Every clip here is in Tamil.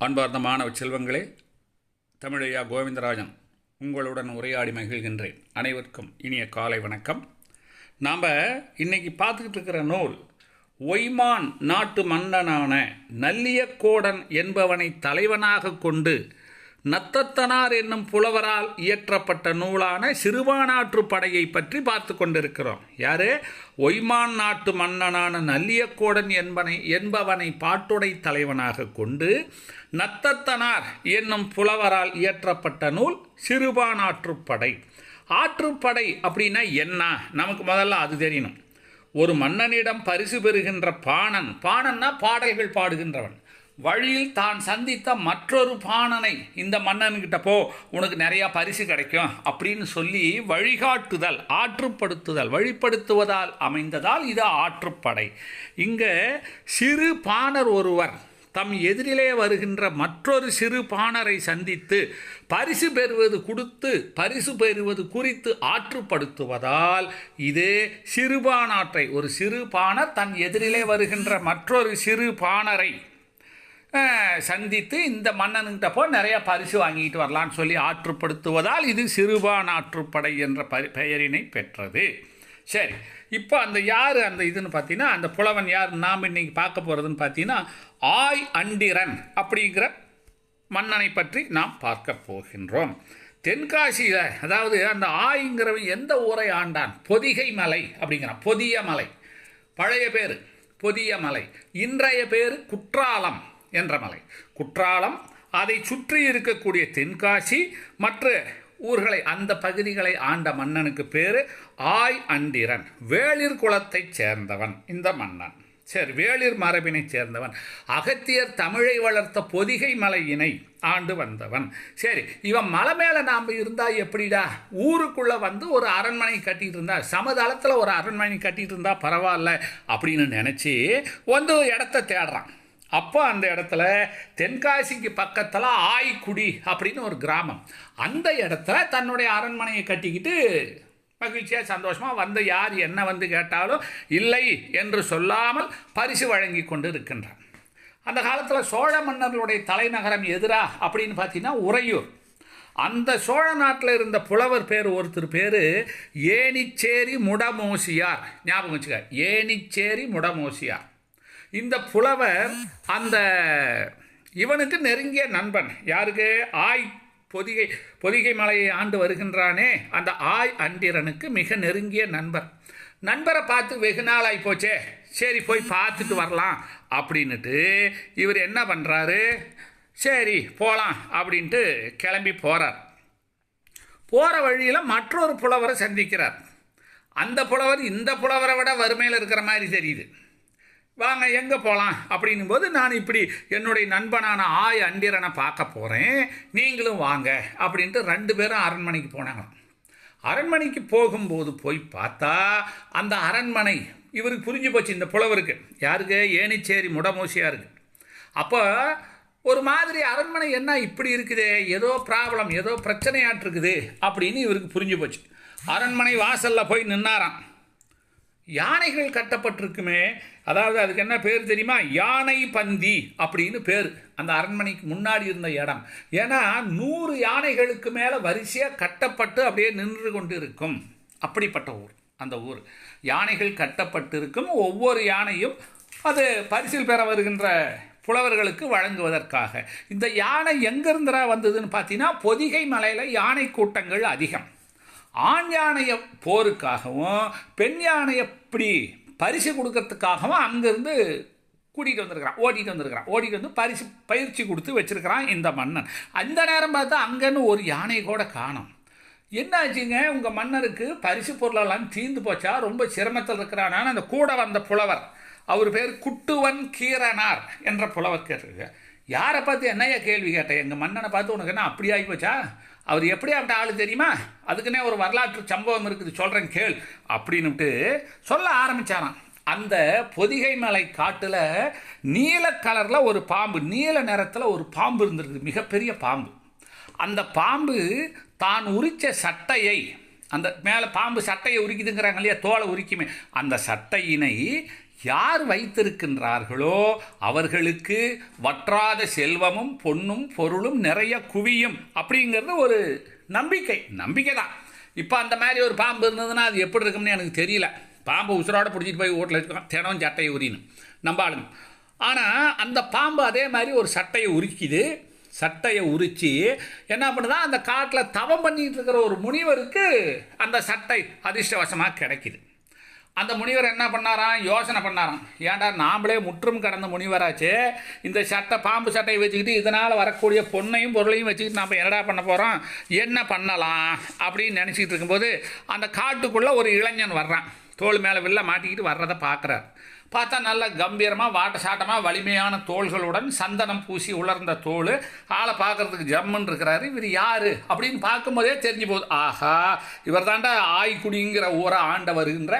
அன்பார்ந்த மாணவ செல்வங்களே, தமிழையா கோவிந்தராஜன் உங்களுடன் உரையாடி மகிழ்கின்றேன். அனைவருக்கும் இனிய காலை வணக்கம். நாம் இன்னைக்கு பார்த்துக்கிட்டு இருக்கிற நூல் ஒய்மான் நாட்டு மன்னனான நல்லியக்கோடன் என்பவனை தலைவனாக கொண்டு நத்தத்தனார் என்னும் புலவரால் இயற்றப்பட்ட நூலான சிறுபானாற்றுப் படையை பற்றி பார்த்து கொண்டிருக்கிறோம். யாரு? ஒய்மான் நாட்டு மன்னனான நல்லியக்கோடன் என்பவனை பாட்டுடை தலைவனாக கொண்டு நத்தத்தனார் என்னும் புலவரால் இயற்றப்பட்ட நூல் சிறுபானாற்றுப் படை. ஆற்றுப்படை அப்படின்னா என்ன? நமக்கு முதல்ல அது தெரியணும். ஒரு மன்னனிடம் பரிசு பெறுகின்ற பாணன்னா பாடல்கள் பாடுகின்றவன். வழியில் தான் சந்தித்த மற்றொரு பாணனை இந்த மன்னன்கிட்ட போ, உனக்கு நிறையா பரிசு கிடைக்கும் அப்படின்னு சொல்லி வழிகாட்டுதல், ஆற்றுப்படுத்துதல், வழிப்படுத்துவதால் அமைந்ததால் இது ஆற்றுப்படை. இங்கே சிறு பாணர் ஒருவர் தம் எதிரிலே வருகின்ற மற்றொரு சிறு பாணரை சந்தித்து பரிசு பெறுவது குறித்து ஆற்றுப்படுத்துவதால் இது சிறுபானாற்றை, ஒரு சிறு பாணர் தன் எதிரிலே வருகின்ற மற்றொரு சிறு பாணரை சந்தித்து இந்த மன்னனுக்கிட்ட போ நிறையா பரிசு வாங்கிட்டு வரலான்னு சொல்லி ஆற்றுப்படுத்துவதால் இது சிறுபானாற்றுப்படை என்ற பெயரினை பெற்றது. சரி, இப்போ அந்த யார் அந்த இதுன்னு பார்த்தீங்கன்னா, அந்த புலவன் யார் நாம் இன்னைக்கு பார்க்க போகிறதுன்னு பார்த்தீங்கன்னா ஆய் அண்டிரன் அப்படிங்கிற மன்னனை பற்றி நாம் பார்க்க போகின்றோம். தென்காசியில், அதாவது அந்த ஆய்ங்கிறவன் எந்த ஊரை ஆண்டான்? பொதிகை மலை அப்படிங்கிறான். பொதிய மலை பழைய பேர் பொதிய மலை, இன்றைய பேர் குற்றாலம் என்ற மலை. குற்றாலம், அதை சுற்றி இருக்கக்கூடிய தென்காசி, மற்ற ஊர்களை, அந்த பகுதிகளை ஆண்ட மன்னனுக்கு பேர் ஆய் அண்டிரன். வேளிர் குலத்தைச் சேர்ந்தவன் இந்த மன்னன். சரி, வேளிர் மரபினை சேர்ந்தவன். அகத்தியர் தமிழை வளர்த்த பொதிகை மலையினை ஆண்டு வந்தவன். சரி, இவன் மலை மேலே நாம் இருந்தால் எப்படிடா? ஊருக்குள்ளே வந்து ஒரு அரண்மனை கட்டிகிட்டு இருந்தா, சமதளத்தில் ஒரு அரண்மனை கட்டிகிட்டு இருந்தா பரவாயில்ல அப்படின்னு நினச்சி வந்து இடத்த தேடுறான். அப்போ அந்த இடத்துல தென்காசிக்கு பக்கத்தில் ஆய்க்குடி அப்படின்னு ஒரு கிராமம், அந்த இடத்துல தன்னுடைய அரண்மனையை கட்டிக்கிட்டு மகிழ்ச்சியாக சந்தோஷமாக வந்த யார் என்ன வந்து கேட்டாலும் இல்லை என்று சொல்லாமல் பரிசு வழங்கி கொண்டு இருக்கின்றான். அந்த காலத்தில் சோழ மன்னர்களுடைய தலைநகரம் எதிரா அப்படின்னு பார்த்தீங்கன்னா உறையூர். அந்த சோழ நாட்டில் இருந்த புலவர் ஒருத்தர் பேர் ஏனிச்சேரி முடமோசியார். ஞாபகம் வச்சுக்க, ஏனிச்சேரி முடமோசியார். இந்த புலவர் அந்த இவனுக்கு நெருங்கிய நண்பன். யாருக்கு? ஆய் பொதிகை மலையை ஆண்டு வருகின்றானே அந்த ஆய் அண்டிரனுக்கு மிக நெருங்கிய நண்பரை பார்த்து வெகு நாள் ஆகி போச்சே, சரி போய் பார்த்துட்டு வரலாம் அப்படின்ட்டு இவர் என்ன பண்ணுறாரு? சரி போகலாம் அப்படின்ட்டு கிளம்பி போகிறார். போகிற வழியில் மற்றொரு புலவரை சந்திக்கிறார். அந்த புலவர் இந்த புலவரை விட வறுமையில் இருக்கிற மாதிரி தெரியுது. வாங்க எங்கே போகலாம் அப்படின்னும் போது, நான் இப்படி என்னுடைய நண்பனான ஆய் அண்டிரனை பார்க்க போகிறேன், நீங்களும் வாங்க அப்படின்ட்டு 2 பேரும் அரண்மனைக்கு போனாங்க. அரண்மனைக்கு போகும்போது போய் பார்த்தா அந்த அரண்மனை இவருக்கு புரிஞ்சு போச்சு, இந்த புலவருக்கு. யாருக்கு? ஏனிச்சேரி முடமோசியாருக்கு. அப்போ ஒரு மாதிரி அரண்மனை என்ன இப்படி இருக்குதே, ஏதோ ப்ராப்ளம், ஏதோ பிரச்சனையாட்டிருக்குது அப்படின்னு இவருக்கு புரிஞ்சு போச்சு. அரண்மனை வாசலில் போய் நின்னாராம். யானைகள் கட்டப்பட்டிருக்குமே, அதாவது அதுக்கு என்ன பேர் தெரியுமா? யானை பந்தி அப்படின்னு பேர் அந்த அரண்மனைக்கு முன்னாடி இருந்த இடம். ஏன்னா 100 யானைகளுக்கு மேலே வரிசையாக கட்டப்பட்டு அப்படியே நின்று கொண்டு இருக்கும். அப்படிப்பட்ட ஊர் அந்த ஊர். யானைகள் கட்டப்பட்டு இருக்கும். ஒவ்வொரு யானையும் அது பரிசில் பெற வருகின்ற புலவர்களுக்கு வழங்குவதற்காக. இந்த யானை எங்கேருந்துடா வந்ததுன்னு பார்த்தீங்கன்னா, பொதிகை மலையில் யானை கூட்டங்கள் அதிகம். ஆண் யானையை போருக்காகவும் பெண் யானையை இப்படி பரிசு கொடுக்கறதுக்காகவும் அங்கேருந்து ஓட்டிகிட்டு வந்து பயிற்சி கொடுத்து வச்சுருக்கிறான் இந்த மன்னன். அந்த நேரம் பார்த்தா அங்கேன்னு ஒரு யானை கூட காணோம். என்னாச்சுங்க, உங்கள் மன்னருக்கு பரிசு பொருளெல்லாம் தீர்ந்து போச்சா? ரொம்ப சிரமத்தில் இருக்கிறானான்னு அந்த கூட வந்த புலவர், அவர் பேர் குட்டுவன் கீரனார் என்ற புலவர் கேட்டிருக்கு. யாரை பார்த்து என்னையா கேள்வி கேட்டேன்? எங்கள் மன்னனை பார்த்து உனக்கு என்ன அப்படி ஆகி போச்சா? அவர் எப்படி அப்படி ஆள் தெரியுமா? அதுக்குன்னே ஒரு வரலாற்று சம்பவம் இருக்குது, சொல்கிறேன் கேள் அப்படின்னுட்டு சொல்ல ஆரம்பித்தாராம். அந்த பொதிகை மலை காட்டில் நீல கலரில் ஒரு பாம்பு, நீல நிறத்தில் ஒரு பாம்பு இருந்திருக்குது, மிகப்பெரிய பாம்பு. அந்த பாம்பு தான் உரித்த சட்டையை, அந்த மேலே பாம்பு சட்டையை உரிக்குதுங்கிறாங்க இல்லையா, தோலை உரிக்குமே, அந்த சட்டையினை யார் வைத்திருக்கின்றார்களோ அவர்களுக்கு வற்றாத செல்வமும் பொன்னும் பொருளும் நிறைய குவியும் அப்படிங்கிறது ஒரு நம்பிக்கை தான். இப்போ அந்த மாதிரி ஒரு பாம்பு இருந்ததுன்னா அது எப்படி இருக்கும்னு எனக்கு தெரியல. பாம்பு உசுரோட பிடிச்சிட்டு போய் வீட்டில் வச்சுக்கோம், தினம் சட்டையை உரிணும் நம்பாளுங்க. ஆனால் அந்த பாம்பு அதே மாதிரி ஒரு சட்டையை உரிக்குது. சட்டையை உரித்து என்ன பண்ணுதான், அந்த காட்டில் தவம் பண்ணிகிட்டு இருக்கிற ஒரு முனிவருக்கு அந்த சட்டை அதிர்ஷ்டவசமாக கிடைக்கிது. அந்த முனிவர் என்ன பண்ணாராம், யோசனை பண்ணாராம், ஏன்டா நாம்ளே முற்றும் கடந்த முனிவராச்சு, இந்த சட்டை பாம்பு சட்டையை வச்சுக்கிட்டு இதனால் வரக்கூடிய பொண்ணையும் பொருளையும் வச்சுக்கிட்டு நம்ம என்னடா பண்ண போகிறோம், என்ன பண்ணலாம் அப்படின்னு நினச்சிக்கிட்டு இருக்கும்போது அந்த காட்டுக்குள்ளே ஒரு இளைஞன் வர்றான். தோல் மேலே வில்ல மாட்டிக்கிட்டு வர்றதை பார்க்குறார். பார்த்தா நல்ல கம்பீரமாக வாட்ட சாட்டமாக வலிமையான தோள்களுடன் சந்தனம் பூசி உலர்ந்த தோல், ஆளை பார்க்குறதுக்கு ஜம்முன்னு இருக்கிறாரு. இவர் யார் அப்படின்னு பார்க்கும்போதே தெரிஞ்சு போகுது, ஆஹா இவர் தாண்டா ஆய்க்குடிங்கிற ஊரை ஆண்ட வருகின்ற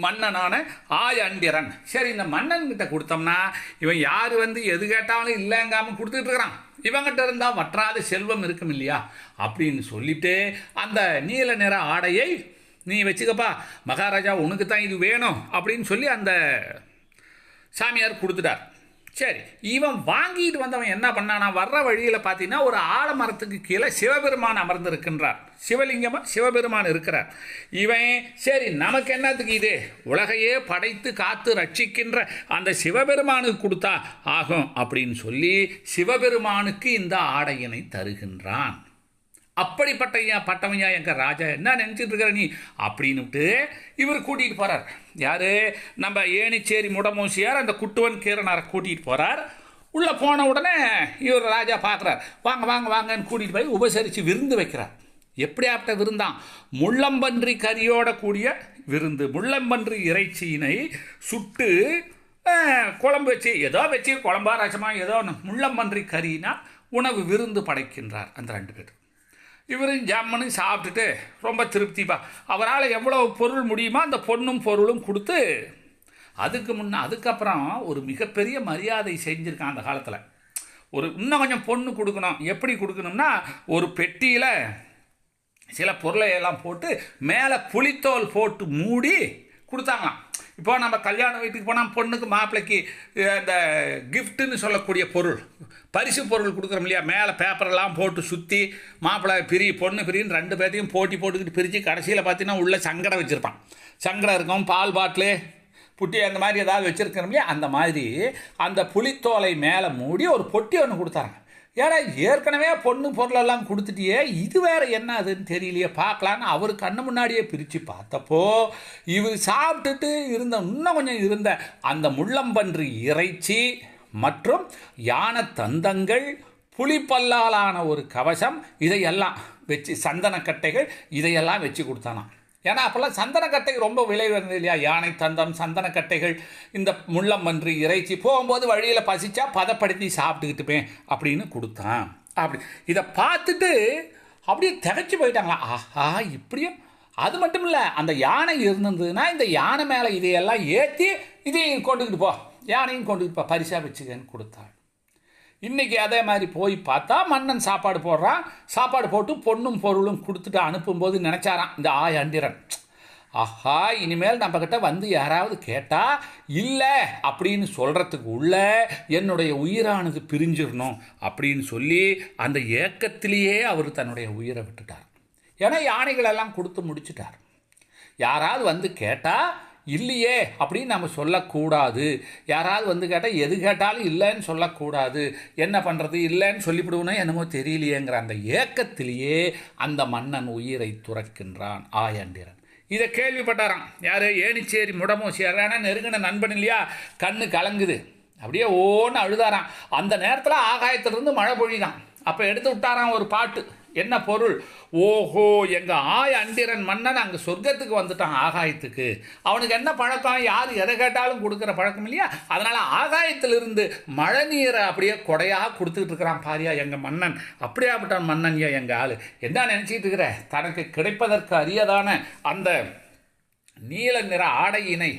மன்னனான ஆயண்டிரன். சரி, இந்த மன்னன்கிட்ட கொடுத்தோம்னா இவன் யார் எது கேட்டாலும் இல்லைங்காமல் கொடுத்துட்டு இருக்கிறான், இவங்கிட்ட இருந்தால் வற்றாத செல்வம் இருக்கும் இல்லையா அப்படின்னு சொல்லிட்டு அந்த நீல நிற ஆடையை நீ வச்சுக்கப்பா, மகாராஜா உனக்கு தான் இது வேணும் அப்படின்னு சொல்லி அந்த சாமியார் கொடுத்துட்டார். சரி, இவன் வாங்கிட்டு வந்தவன் என்ன பண்ணானா, வர்ற வழியில் பார்த்தீங்கன்னா ஒரு ஆலமரத்துக்கு கீழே சிவபெருமான் அமர்ந்திருக்கின்றார். சிவலிங்கமாக சிவபெருமான் இருக்கிறார். இவன் சரி நமக்கு என்னத்துக்கு இது, உலகையே படைத்து காத்து ரட்சிக்கின்ற அந்த சிவபெருமானுக்கு கொடுத்தா ஆகும் அப்படின்னு சொல்லி சிவபெருமானுக்கு இந்த ஆடையினை தருகின்றான். பட்டவையா எங்கள் ராஜா, என்ன நினச்சிட்டு இருக்கிற நீ அப்படின்னுட்டு இவர் கூட்டிகிட்டு போகிறார். யார், நம்ம ஏணிச்சேரி முடமோசியார் அந்த குட்டுவன் கீரனாரை கூட்டிகிட்டு போகிறார். உள்ளே போன உடனே இவர் ராஜா பார்க்குறார். வாங்க வாங்க வாங்கன்னு கூட்டிகிட்டு போய் உபசரித்து விருந்து வைக்கிறார். எப்படியாப்பட்ட விருந்தான், முள்ளம்பன்றி கறியோட கூடிய விருந்து. முள்ளம்பன்றி இறைச்சியினை சுட்டு குழம்பு வச்சு குழம்பா ரசமாக ஏதோ ஒன்று முள்ளம்பன்றி கறினா உணவு விருந்து படைக்கின்றார் அந்த 2 பேர். இவரும் ஜாமனு சாப்பிட்டுட்டு ரொம்ப திருப்திப்பா, அவரால் எவ்வளோ பொருள் முடியுமோ அந்த பொண்ணும் பொருளும் கொடுத்து அதுக்கப்புறம் ஒரு மிகப்பெரிய மரியாதை செஞ்சுருக்கான் அந்த காலத்தில். இன்னும் கொஞ்சம் பொண்ணு கொடுக்கணும். எப்படி கொடுக்கணும்னா, ஒரு பெட்டியில் சில பொருளை எல்லாம் போட்டு மேலே புளித்தோல் போட்டு மூடி கொடுத்தாங்களாம். இப்போ நம்ம கல்யாண வீட்டுக்கு போனால் பொண்ணுக்கு மாப்பிள்ளைக்கு இந்த கிஃப்ட்டுன்னு சொல்லக்கூடிய பொருள், பரிசு பொருள் கொடுக்குறோம் இல்லையா, மேலே பேப்பரெல்லாம் போட்டு சுற்றி மாப்பிள்ளை பொண்ணு பிரின்னு 2 பேர்த்தையும் போட்டுக்கிட்டு பிரித்து கடைசியில் பார்த்தீங்கன்னா உள்ளே சங்கடை வச்சுருப்பான். சங்கடை இருக்கும், பால் பாட்டிலு புட்டி அந்த மாதிரி ஏதாவது வச்சுருக்கிறோம் இல்லையா, அந்த மாதிரி அந்த புளித்தோலை மேலே மூடி ஒரு பொட்டி ஒன்று கொடுத்தாங்க. ஏன்னா ஏற்கனவே பொண்ணு பொருளெல்லாம் கொடுத்துட்டியே, இது வேறு என்ன அதுன்னு தெரியலையே, பார்க்கலான்னு அவர் கண்ணு முன்னாடியே பிரித்து பார்த்தப்போ இவர் சாப்பிட்டுட்டு இன்னும் கொஞ்சம் இருந்த அந்த முள்ளம்பன்றி இறைச்சி மற்றும் யானை தந்தங்கள், புலிப்பல்லாலான ஒரு கவசம், இதையெல்லாம் வச்சு சந்தனக்கட்டைகள் இதையெல்லாம் வச்சு கொடுத்தானாம். ஏன்னா அப்போல்லாம் சந்தனக்கட்டை ரொம்ப விலை வருது இல்லையா, யானை தந்தம் சந்தனக்கட்டைகள், இந்த முள்ளம்பன்றி இறைச்சி போகும்போது வழியில் பசிச்சா பதப்படுத்தி சாப்பிட்டுக்கிட்டுப்பேன் அப்படின்னு கொடுத்தான். அப்படி இதை பார்த்துட்டு அப்படியே திகைச்சு போயிட்டாங்களா, ஆஹா இப்படியும். அது மட்டும் இல்லை, அந்த யானை இருந்ததுன்னா இந்த யானை மேலே இதையெல்லாம் ஏற்றி இதையும் கொண்டுக்கிட்டு போ, யானையும் கொண்டுக்கிட்டு போ, பரிசாக வச்சுக்கன்னு கொடுத்தாள். இன்றைக்கி அதே மாதிரி போய் பார்த்தா மன்னன் சாப்பாடு போடுறான். சாப்பாடு போட்டு பொண்ணும் பொருளும் கொடுத்துட்டு அனுப்பும்போது நினச்சாரான் இந்த ஆயண்டிரன், ஆஹா இனிமேல் நம்மக்கிட்ட யாராவது கேட்டால் இல்லை அப்படின்னு சொல்கிறதுக்கு உள்ள என்னுடைய உயிரானது பிரிஞ்சிடணும் அப்படின்னு சொல்லி அந்த ஏக்கத்திலேயே அவர் தன்னுடைய உயிரை விட்டுட்டார். ஏன்னா யானைகளெல்லாம் கொடுத்து முடிச்சுட்டார். யாராவது கேட்டால் இல்லையே அப்படின்னு நம்ம சொல்லக்கூடாது. யாராவது கேட்டால் எது கேட்டாலும் இல்லைன்னு சொல்லக்கூடாது. என்ன பண்ணுறது, இல்லைன்னு சொல்லிவிடுவோன்னா என்னமோ தெரியலையேங்கிற அந்த ஏக்கத்திலேயே அந்த மன்னன் உயிரை துறக்கின்றான் ஆயண்டிரன். இதை கேள்விப்பட்டாராம் யார், ஏணிச்சேரி முடமோசியார். ஆனால் நெருங்கின நண்பன் இல்லையா, கண்ணு கலங்குது, அப்படியே ஓன்னு அழுதாராம். அந்த நேரத்தில் ஆகாயத்திலிருந்து மழை பொழிதான். அப்போ எடுத்து விட்டாராம் ஒரு பாட்டு. என்ன பொருள், ஓஹோ எங்கள் ஆயண்டிரன் மன்னன் அங்கே சொர்க்கத்துக்கு வந்துட்டான், ஆகாயத்துக்கு. அவனுக்கு என்ன பழக்கம், யார் எதை கேட்டாலும் கொடுக்குற பழக்கம் இல்லையா, அதனால் ஆகாயத்திலிருந்து மழை நீரை அப்படியே கொடையாக கொடுத்துக்கிட்டு இருக்கிறான் பாரியா எங்கள் மன்னன். அப்படியாப்பட்டான் மன்னன் எங்கள் ஆள். என்ன நினச்சிக்கிட்டு இருக்கிற, தனக்கு கிடைப்பதற்கு அரியதான அந்த நீல நிற ஆடையினை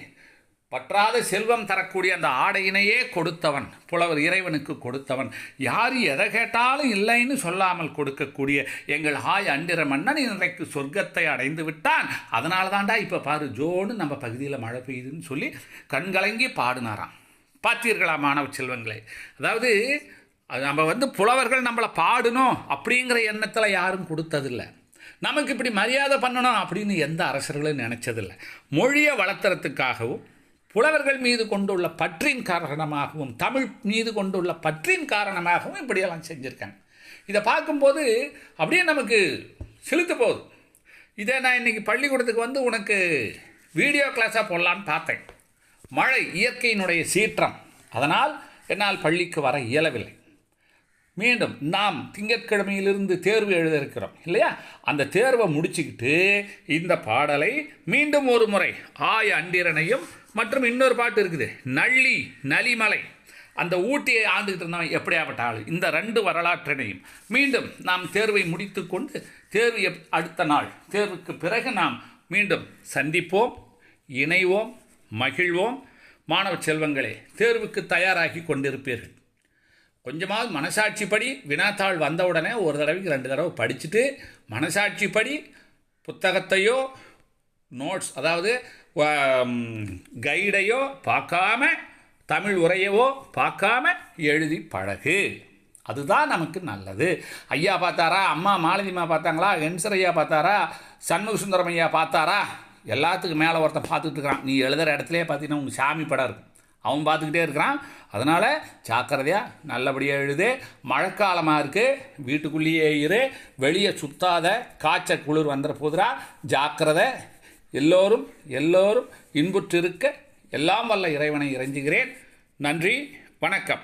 பற்றாத செல்வம் தரக்கூடிய அந்த ஆடையினையே கொடுத்தவன் புலவர், இறைவனுக்கு கொடுத்தவன். யார் எதை கேட்டாலும் இல்லைன்னு சொல்லாமல் கொடுக்கக்கூடிய எங்கள் ஆய் அண்டிர மன்னன் இன்றைக்கு சொர்க்கத்தை அடைந்து விட்டான். அதனால தாண்டா இப்போ பாரு ஜோன்னு நம்ம பகுதியில் மழை பெய்யுதுன்னு சொல்லி கண்கலங்கி பாடினாராம். பார்த்தீர்களா மாணவ செல்வங்களே? அதாவது நம்ம புலவர்கள் நம்மளை பாடணும் அப்படிங்கிற எண்ணத்தில் யாரும் கொடுத்ததில்லை. நமக்கு இப்படி மரியாதை பண்ணணும் அப்படின்னு எந்த அரசர்களும் நினச்சதில்லை. மொழியை வளர்த்துறதுக்காகவும் புலவர்கள் மீது கொண்டுள்ள பற்றின் காரணமாகவும் தமிழ் மீது கொண்டுள்ள பற்றின் காரணமாகவும் இப்படியெல்லாம் செஞ்சுருக்காங்க. இதை பார்க்கும்போது அப்படியே நமக்கு செலுத்து போகுது. இதை நான் இன்றைக்கி பள்ளிக்கூடத்துக்கு உனக்கு வீடியோ கிளாஸாக போடலான்னு பார்த்தேன். மழை இயற்கையினுடைய சீற்றம், அதனால் என்னால் பள்ளிக்கு வர இயலவில்லை. மீண்டும் நாம் திங்கட்கிழமையிலிருந்து தேர்வு எழுத இருக்கிறோம் இல்லையா? அந்த தேர்வை முடிச்சுக்கிட்டு இந்த பாடலை மீண்டும் ஒரு முறை ஆய் அண்டிரனையும் மற்றும் இன்னொரு பாட்டு இருக்குது நள்ளி நலிமலை, அந்த ஊட்டியை ஆண்டுகிட்டு இருந்தவன் எப்படியாப்பட்ட ஆள், இந்த 2 வரலாற்றினையும் மீண்டும் நாம் தேர்வை முடித்து கொண்டு தேர்வு அடுத்த நாள் தேர்வுக்கு பிறகு நாம் மீண்டும் சந்திப்போம், இணைவோம், மகிழ்வோம். மாணவ செல்வங்களே, தேர்வுக்கு தயாராகி கொண்டிருப்பீர்கள். கொஞ்சமாவது மனசாட்சிப்படி வினாத்தாள் வந்தவுடனே ஒரு தடவைக்கு 2 தடவை படிச்சுட்டு மனசாட்சிப்படி புத்தகத்தையோ நோட்ஸ் அதாவது கைடையோ பார்க்காம தமிழ் உரையவோ பார்க்காம எழுதி பழகு. அதுதான் நமக்கு நல்லது. ஐயா பார்த்தாரா, அம்மா மாலதிமா பார்த்தாங்களா, என்சர் ஐயா பார்த்தாரா, சண்முக சுந்தரம் ஐயா பார்த்தாரா, எல்லாத்துக்கும் மேலே ஒருத்தன் பார்த்துக்கிட்டு இருக்கிறான். நீ எழுதுகிற இடத்துலையே பார்த்தீங்கன்னா உங்கள் சாமி படம் இருக்கும், அவன் பார்த்துக்கிட்டே இருக்கிறான். அதனால் ஜாக்கிரதையாக நல்லபடியாக எழுது. மழைக்காலமாக இருக்குது, வீட்டுக்குள்ளேயே இரு, வெளியே சுத்தாத, காய்ச்ச குளிர் வந்துட போதுரா, ஜாக்கிரதை. எல்லோரும் இன்புற்றிருக்க எல்லாம் வல்ல இறைவனை இறைஞ்சுகிறேன். நன்றி, வணக்கம்.